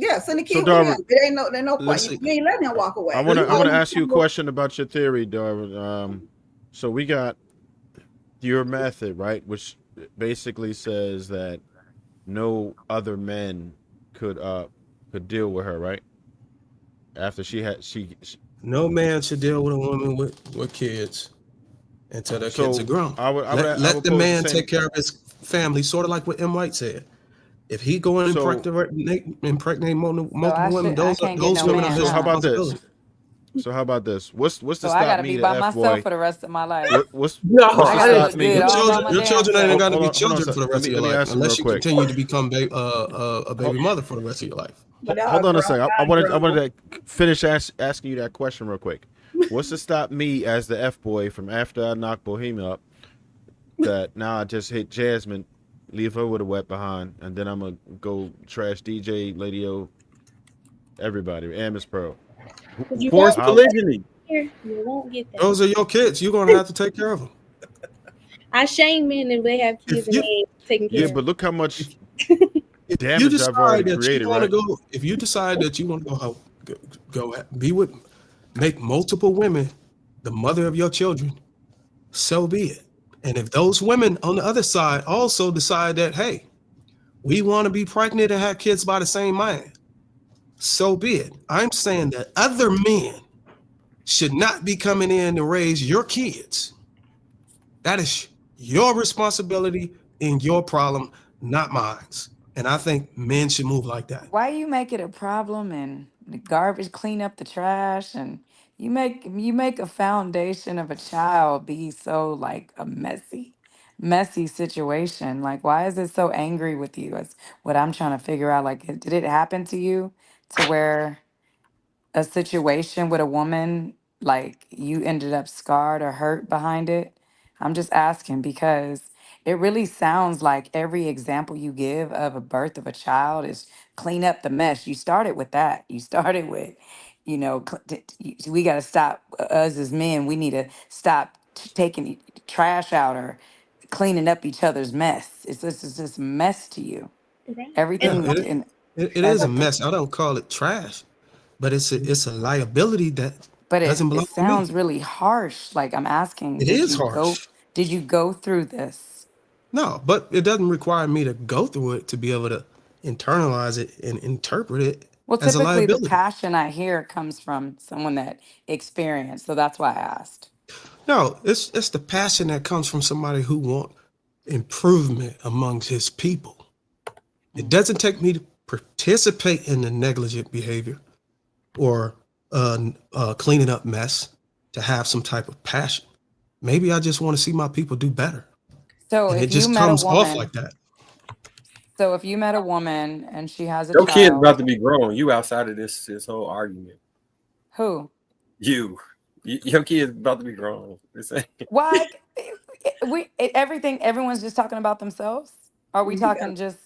Yeah, send the So kid with him. Darwin, There ain't no point. Listen, You ain't letting him walk away. I want to ask you a question about your theory, Darwin. So we got your method, right, which basically says that no other men could could deal with her, right? After she no man should deal with a woman with kids until their kids are so grown. I Let would the pose the man same. take care of his family, sort of like what M. White said. If he go and So impregnate So multiple women, I can't get those no women are man, his so how huh? about this? responsibility. So how about this? What's to So I stop gotta me, be the by F myself boy? for the rest of my life. What No, what's I to gotta I stop look me? good Your all by children, my your damn children ain't self. got to Hold be on, hold on. children So for the rest of your let me life, ask him real unless you quick. continue to become a Hold, baby mother for the rest of your life. But they're all hold on a grown. second. Y'all I grown. wanted to finish asking you that question real quick. What's to stop me as the F boy from after I knock Bohemia up? That now I just hit Jasmine, leave her with a wet behind, and then I'm gonna go trash DJ, Lady O, everybody, and Miss Pearl. you Who- forced Exactly. I'll, polygyny. Here, you won't get that. Those are your kids. You're gonna have to take care of them. I shame men and they have kids If and they you ain't taking yeah, care of but look how much if you damage I've already decide that you created, want to right? go, if you decide that you want to go be with, make multiple women the mother of your children, so be it. And if those women on the other side also decide that, hey, we want to be pregnant and have kids by the same man, so be it. I'm saying that other men should not be coming in to raise your kids. That is your responsibility and your problem, not mine. And I think men should move like that. Why you make it a problem and the garbage, clean up the trash, and you make a foundation of a child be so like a messy situation. Like, why is it so angry with you? That's what I'm trying to figure out. Like, did it happen to you to where a situation with a woman, like you ended up scarred or hurt behind it? I'm just asking because it really sounds like every example you give of a birth of a child is clean up the mess. You started with that. You started with, we got to stop, us as men, we need to stop taking trash out or cleaning up each other's mess. It's just a mess to you. it. Right. And Yeah, Everything it as is a a mess. I don't call it trash, but it's a liability that But doesn't it belong to me. sounds really harsh. Like I'm asking, It is harsh. did you go through this? No, but it doesn't require me to go through it to be able to internalize it and interpret it Well, as a typically the liability. passion I hear comes from someone that experienced. So that's why I asked. No, it's the passion that comes from somebody who want improvement amongst his people. It Mm. doesn't take me to participate in the negligent behavior or cleaning up mess to have some type of passion. Maybe I just want to see my people do better, So and it if you just met a comes off woman, like that. so if you met a woman and she has a Your kid's child, about to be grown. You outside of this whole argument. who? Your kid's about to be grown. Why? Everyone's just talking about themselves. Are we You got talking just?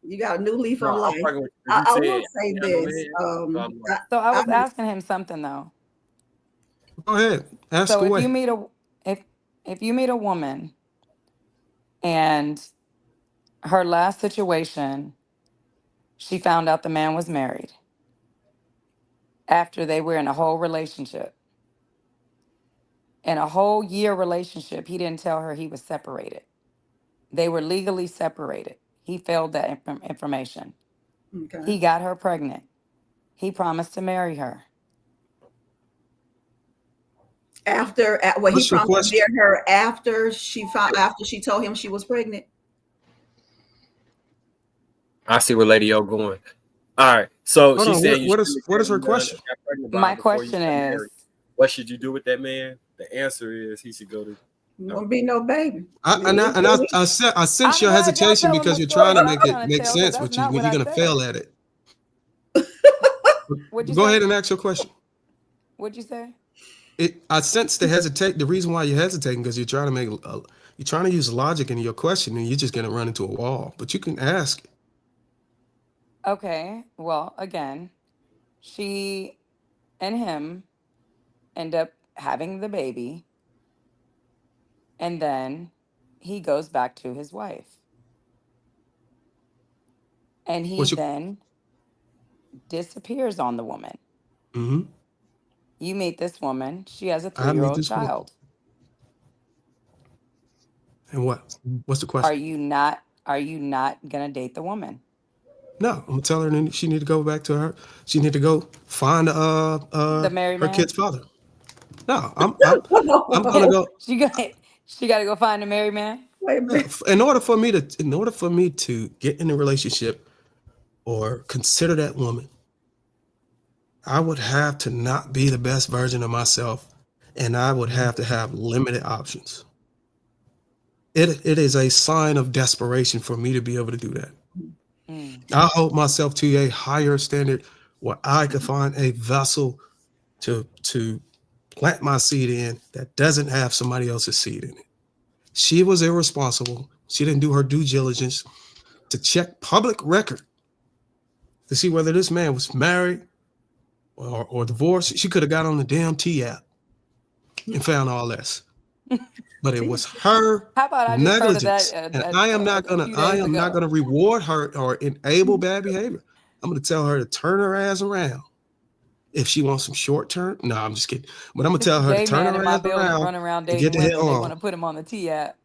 you got a new leaf No, on I'm life. talking with you. You I said will I say ain't got no this. man. So I'm like, So I I was asking him something though. Go ahead, ask So away. if you meet a woman and her last situation, she found out the man was married after they were in a whole relationship. In a whole year relationship, he didn't tell her he was separated. They were legally separated. He failed that information. okay. He got her pregnant. He promised to marry her. Well, he What's your promised to question? marry her after she told him she was pregnant. I see where Lady O going. All right. So Hold she's on. saying you What shouldn't is have her done or question? got pregnant by My him before you question got is, married. What should you do with that man? The answer is he should go to. Won't be no baby. I sense I'm your glad y'all hesitation telling because the you're story trying to that make I'm it trying to make tell because sense, that's but not what you're I gonna fail said. at it. What'd you Go say? ahead and ask your question. What'd you say? I sense the hesitate. The reason why you're hesitating because you're trying to you're trying to use logic in your question, and you're just gonna run into a wall. But you can ask. Okay. Well, again, she and him end up having the baby, and then he goes back to his wife. And he What's your then disappears on the woman. Hmm. You meet this woman, she has a I 3-year meet old this woman, child. and what? What's the Are question? you not are you not gonna date the woman? No, I'm gonna tell her that she need to go back to her. She need to go find The married her man? kid's father. No, I'm gonna go. she got she gotta go find a married man? Wait a minute. In order for me to get in a relationship or consider that woman, I would have to not be the best version of myself, and I would have to have limited options. It is a sign of desperation for me to be able to do that. Mm. I hold myself to a higher standard where I could find a vessel to plant my seed in that doesn't have somebody else's seed in it. She was irresponsible. She didn't do her due diligence to check public record to see whether this man was married or divorced. She could have got on the damn T app and found all this. But it was her How about I just heard of that negligence, and I am not a gonna few I days am not ago. gonna reward her or enable bad behavior. I'm gonna tell her to turn her ass around. If she wants some short term, no, I'm just kidding. But I'm gonna This tell her to gay turn man in her my ass building around running around and get dating the hell women. They on. want to put him on the T app.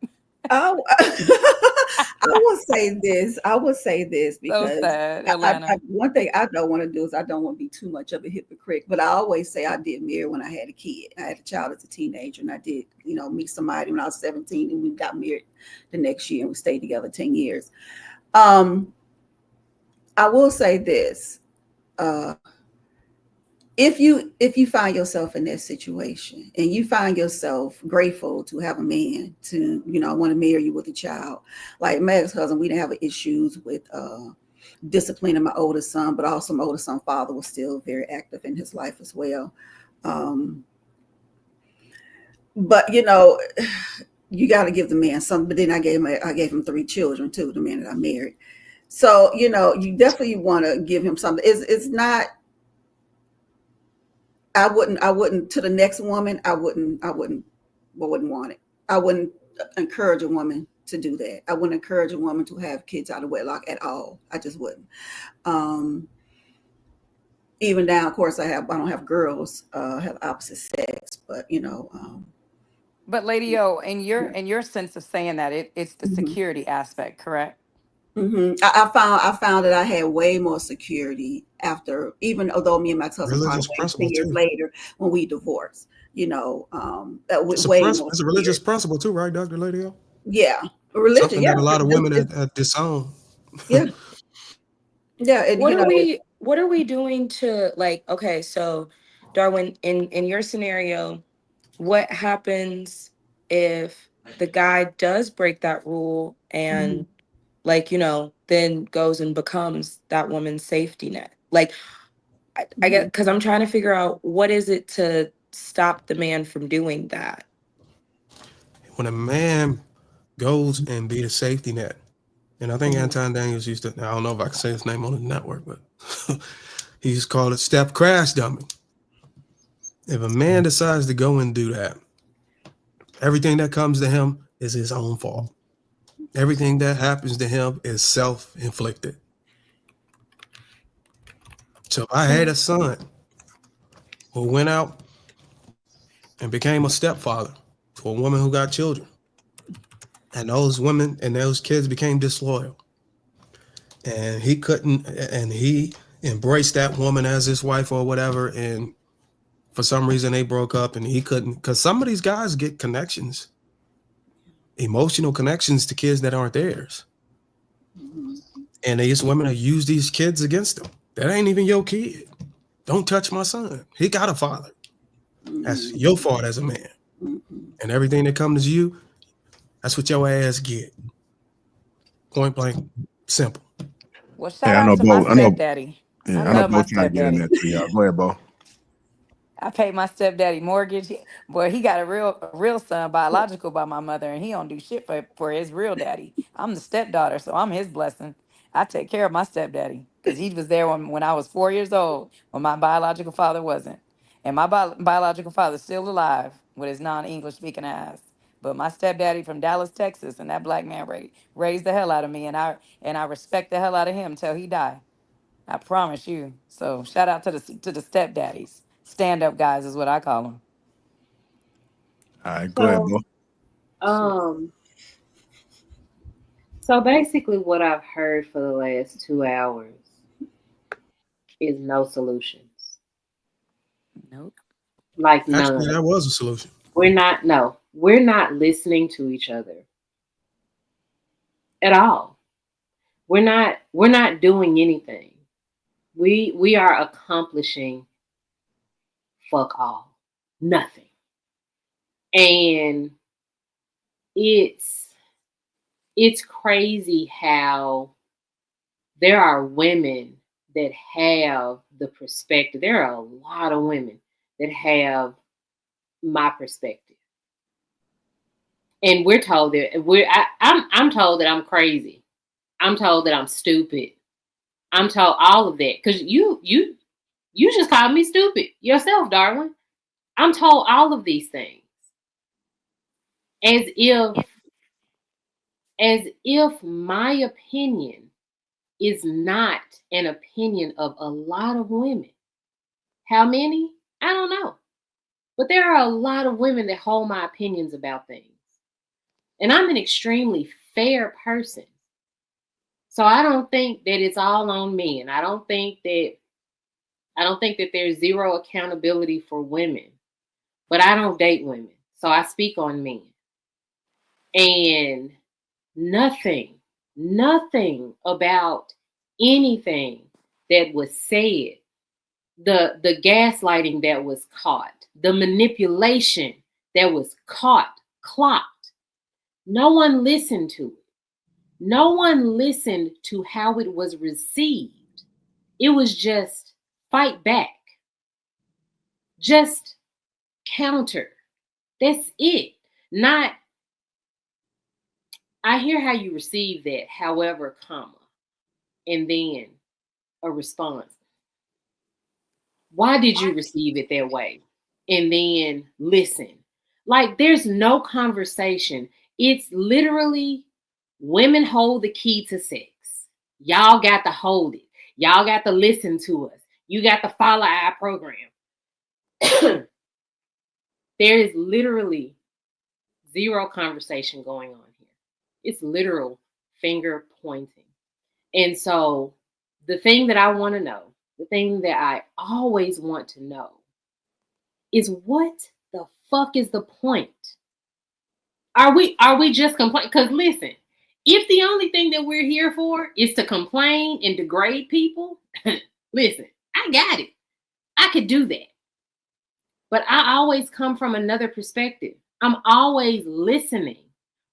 I, I will say this. I will say this So because sad, Atlanta. one thing I don't want to do is I don't want to be too much of a hypocrite. But I always say I did marry when I had a kid. I had a child as a teenager, and I did, meet somebody when I was 17, and we got married the next year, and we stayed together 10 years. Um, I will say this. Uh, if you find yourself in that situation and you find yourself grateful to have a man to want to marry you with a child, like my ex-husband, we didn't have issues with disciplining my oldest son, but also my oldest son father was still very active in his life as well. But you got to give the man something. But then I gave him 3 children too, the man that I married. So you definitely want to give him something. It's not. I wouldn't to the next woman. I wouldn't want it. I wouldn't encourage a woman to do that. I wouldn't encourage a woman to have kids out of wedlock at all. I just wouldn't. Um, Even now, of course, I don't have girls. I have opposite sex, but But Lady O, yeah. in your sense of saying that, it's the hmm security aspect, correct? I found that I had way more security after, even although me and my ex-husband parted Religious ways 10 principle years too. later when we divorced. Way more It's a religious security. principle too, right, Dr. Ladio? Yeah, religion. Something Yeah, that a lot of women it's, disown. yeah, yeah. And What are we doing to, like, okay, so Darwin, in your scenario, what happens if the guy does break that rule mhm, and, like, then goes and becomes that woman's safety net? Like, I get, mhm. because I'm trying to figure out what is it to stop the man from doing that. When a man goes and be the safety net, and I think Anton Daniels used to, I don't know if I can say his name on the network, but he used to call it step crash dummy. If a man decides to go and do that, everything that comes to him is his own fault. Everything that happens to him is self-inflicted. So if I had a son who went out and became a stepfather to a woman who got children, and those women and those kids became disloyal, and he couldn't, and he embraced that woman as his wife or whatever, and for some reason they broke up, and he couldn't, because some of these guys get connections, emotional connections to kids that aren't theirs, Mhm. and these women use these kids against them. That ain't even your kid. Don't touch my son. He got a father. That's Mhm. your fault as a man. Mhm. And everything that comes to you, that's what your ass get. Point blank, simple. Well, Hey, shout I out know to my Bo. I know. stepdaddy. I Yeah, I know love Bo my trying to get in stepdaddy. there too, y'all. Go ahead, Bo. I paid my stepdaddy mortgage. Boy, he got a real son, biological by my mother, and he don't do shit for his real daddy. I'm the stepdaughter, so I'm his blessing. I take care of my stepdaddy because he was there when I was 4 years old when my biological father wasn't, and my biological father's still alive with his non-English speaking ass. But my stepdaddy from Dallas, Texas, and that black man raised the hell out of me, and I respect the hell out of him till he died. I promise you. So shout out to the stepdaddies. Stand up guys is what I call them. All right, go ahead, So, bro. so basically, what I've heard for the last 2 hours is no solutions. Nope. Like none. Actually, that was a solution. We're not listening to each other at all. We're not doing anything. We are accomplishing fuck all. Nothing. And it's crazy how there are women that have the perspective. There are a lot of women that have my perspective. And we're told that I'm told that I'm crazy. I'm told that I'm stupid. I'm told all of that. Because you just called me stupid yourself, Darwin. I'm told all of these things. As if my opinion is not an opinion of a lot of women. How many? I don't know. But there are a lot of women that hold my opinions about things. And I'm an extremely fair person. So I don't think that it's all on me. And I don't think that there's zero accountability for women. But I don't date women. So I speak on men. And nothing about anything that was said, the gaslighting that was caught, the manipulation that was clocked. No one listened to it. No one listened to how it was received. It was just fight back. Just counter. That's it. Not, I hear how you receive that, however, comma, and then a response. Why did you receive it that way? And then listen. Like there's no conversation. It's literally women hold the key to sex. Y'all got to hold it. Y'all got to listen to us. You got to follow our program. There is literally zero conversation going on here. It's literal finger pointing. And so the thing that I want to know, the thing that I always want to know is what the fuck is the point? Are we just complaining? Because listen, if the only thing that we're here for is to complain and degrade people, listen, I got it. I could do that. But I always come from another perspective. I'm always listening,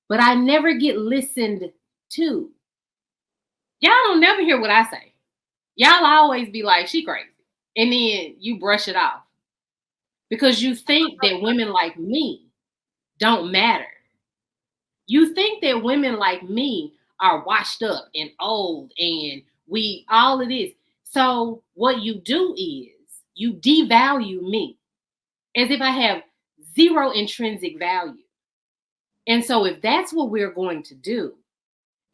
but I never get listened to. Y'all don't never hear what I say. Y'all always be like, she crazy. And then you brush it off. Because you think that women like me don't matter. You think that women like me are washed up and old and we all of this. So what you do is you devalue me as if I have zero intrinsic value. And so if that's what we're going to do,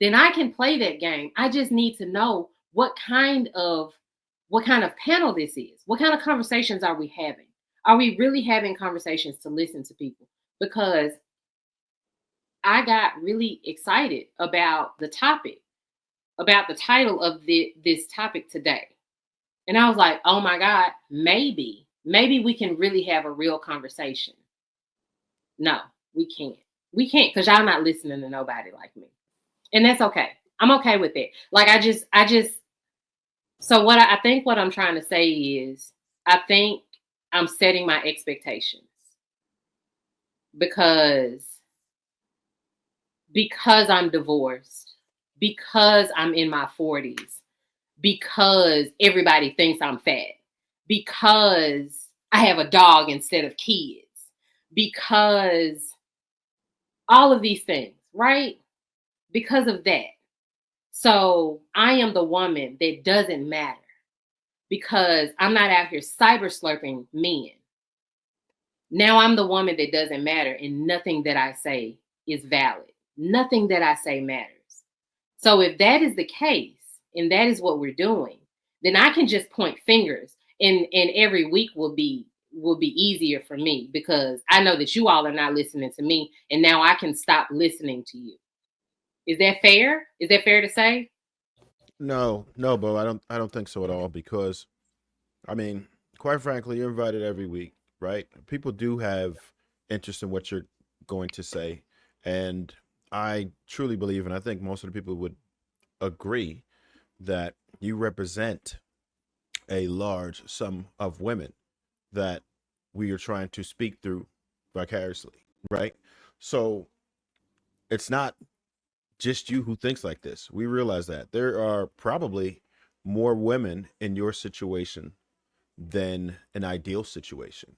then I can play that game. I just need to know what kind of panel this is. What kind of conversations are we having? Are we really having conversations to listen to people? Because I got really excited about the topic, about the title of this topic today. And I was like, oh my God, maybe we can really have a real conversation. No, we can't. We can't because y'all not listening to nobody like me. And that's okay. I'm okay with it. Like so what I think what I'm trying to say is I think I'm setting my expectations because I'm divorced, because I'm in my 40s, because everybody thinks I'm fat, because I have a dog instead of kids, because all of these things, right? Because of that. So I am the woman that doesn't matter because I'm not out here cyber slurping men. Now I'm the woman that doesn't matter and nothing that I say is valid. Nothing that I say matters. So if that is the case and that is what we're doing, then I can just point fingers, and every week will be easier for me because I know that you all are not listening to me, and now I can stop listening to you. Is that fair? Is that fair to say? No, no, Bo, I don't think so at all because I mean, quite frankly, you're invited every week, right? People do have interest in what you're going to say, and I truly believe, and I think most of the people would agree that you represent a large sum of women that we are trying to speak through vicariously, right? So it's not just you who thinks like this. We realize that there are probably more women in your situation than an ideal situation,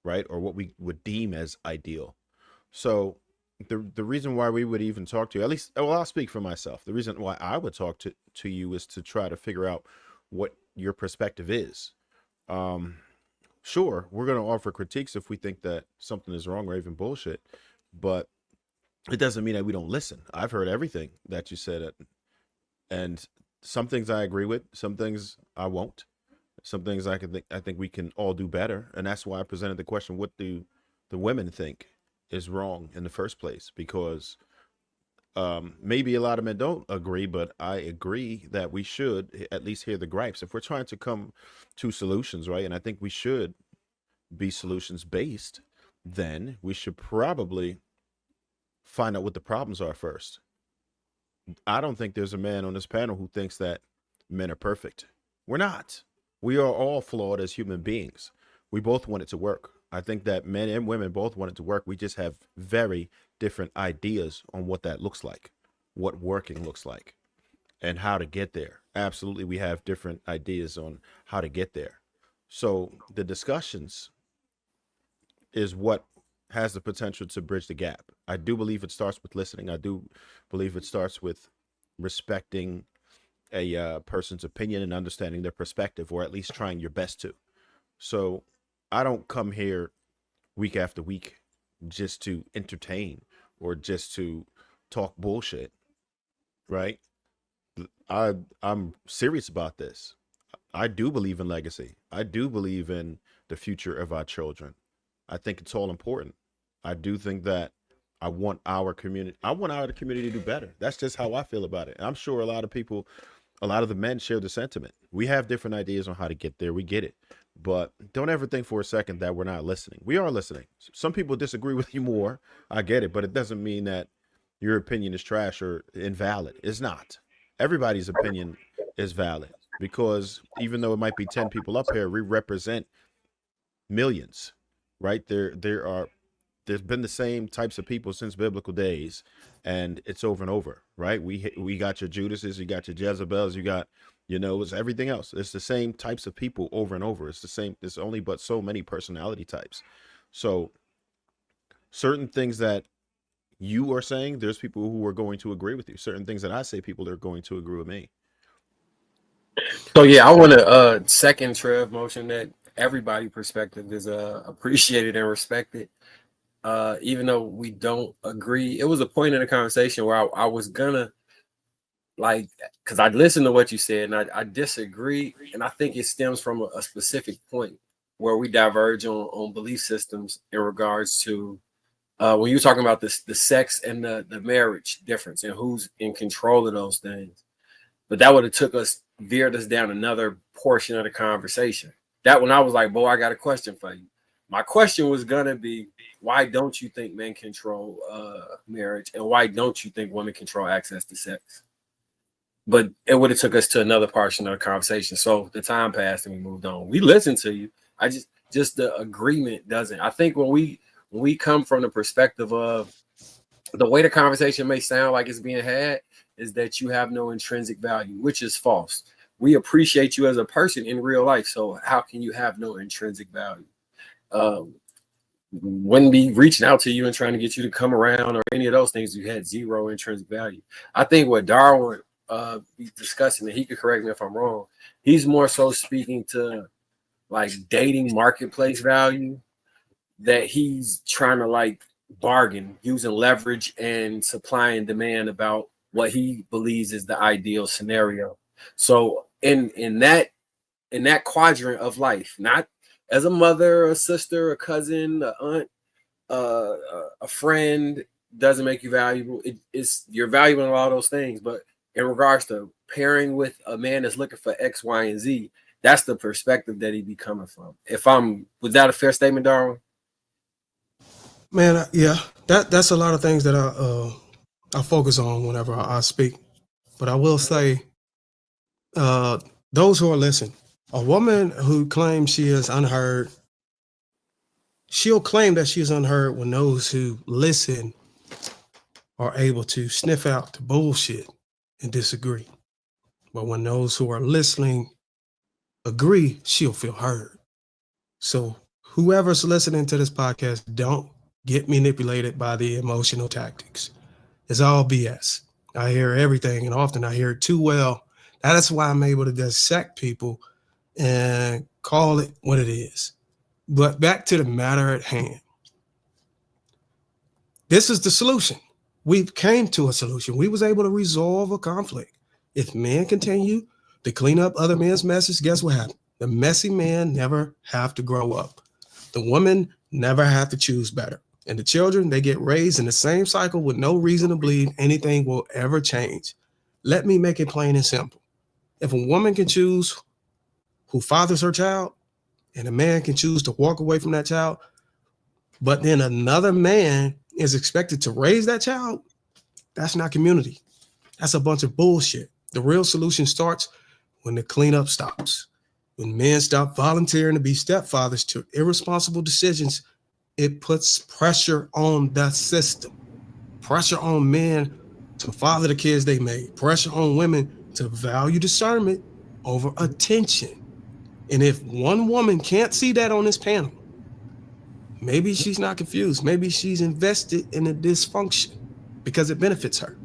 right? Or what we would deem as ideal. So the reason why we would even talk to you, at least, well, I'll speak for myself. The reason why I would talk to you is to try to figure out what your perspective is. Um, sure, we're going to offer critiques if we think that something is wrong or even bullshit, but it doesn't mean that we don't listen. I've heard everything that you said, and some things I agree with, some things I won't. Some things I think we can all do better, and that's why I presented the question: what do the women think is wrong in the first place? Because maybe a lot of men don't agree, but I agree that we should at least hear the gripes if we're trying to come to solutions, right? And I think we should be solutions based. Then we should probably find out what the problems are first. I don't think there's a man on this panel who thinks that men are perfect. We're not. We are all flawed as human beings. We both want it to work. I think that men and women both want it to work. We just have very different ideas on what that looks like, what working looks like, and how to get there. Absolutely, we have different ideas on how to get there. So the discussions is what has the potential to bridge the gap. I do believe it starts with listening. I do believe it starts with respecting a person's opinion and understanding their perspective, or at least trying your best to. So I don't come here week after week just to entertain or just to talk bullshit, right? I'm serious about this. I do believe in legacy. I do believe in the future of our children. I think it's all important. I do think that I want our community to do better. That's just how I feel about it. I'm sure a lot of people, a lot of the men share the sentiment. We have different ideas on how to get there. We get it. But don't ever think for a second that we're not listening. We are listening. Some people disagree with you more. I get it, but it doesn't mean that your opinion is trash or invalid. It's not. Everybody's opinion is valid because even though it might be 10 people up here, we represent millions, right? There's been the same types of people since biblical days, and it's over and over, right? We got your Judases, you got your Jezebels, you got, it's everything else. It's the same types of people over and over. It's the same. There's only but so many personality types. So certain things that you are saying, there's people who are going to agree with you. Certain things that I say, people are going to agree with me. So yeah, I want to second Trev motion that everybody perspective is appreciated and respected. Even though we don't agree, it was a point in the conversation where I was gonna because I listened to what you said and I disagree, and I think it stems from a specific point where we diverge on belief systems in regards to when you're talking about this the sex and the marriage difference and who's in control of those things. But that would have veered us down another portion of the conversation. That when I was like, boy, I got a question for you. My question was gonna be, why don't you think men control marriage, and why don't you think women control access to sex? But it would have took us to another portion of the conversation. So the time passed and we moved on. We listened to you. I just the agreement doesn't. I think when we come from the perspective of the way the conversation may sound like it's being had is that you have no intrinsic value, which is false. We appreciate you as a person in real life. So how can you have no intrinsic value? Wouldn't be reaching out to you and trying to get you to come around or any of those things. You had zero intrinsic value. I think what Darwin be discussing, and he could correct me if I'm wrong, he's more so speaking to like dating marketplace value, that he's trying to bargain using leverage and supply and demand about what he believes is the ideal scenario. So in that in that quadrant of life, not as a mother, a sister, a cousin, a aunt, a friend, doesn't make you valuable. It's you're valuable in all those things, but in regards to pairing with a man that's looking for X, Y, and Z, that's the perspective that he be coming from. Was that a fair statement, Darwin? Man, yeah, that's a lot of things that I focus on whenever I speak. But I will say, those who are listening, a woman who claims she is unheard, she'll claim that she is unheard when those who listen are able to sniff out the bullshit and disagree. But when those who are listening agree, she'll feel heard. So whoever's listening to this podcast, don't get manipulated by the emotional tactics. It's all BS. I hear everything, and often I hear it too well. That is why I'm able to dissect people and call it what it is. But back to the matter at hand. This is the solution. We came to a solution. We was able to resolve a conflict. If men continue to clean up other men's messes, guess what happened? The messy man never have to grow up. The woman never have to choose better. And the children, they get raised in the same cycle with no reason to believe anything will ever change. Let me make it plain and simple. If a woman can choose who fathers her child, and a man can choose to walk away from that child, but then another man is expected to raise that child, that's not community. That's a bunch of bullshit. The real solution starts when the cleanup stops. When men stop volunteering to be stepfathers to irresponsible decisions, it puts pressure on the system. Pressure on men to father the kids they made. Pressure on women to value discernment over attention. And if one woman can't see that on this panel, maybe she's not confused. Maybe she's invested in a dysfunction because it benefits her.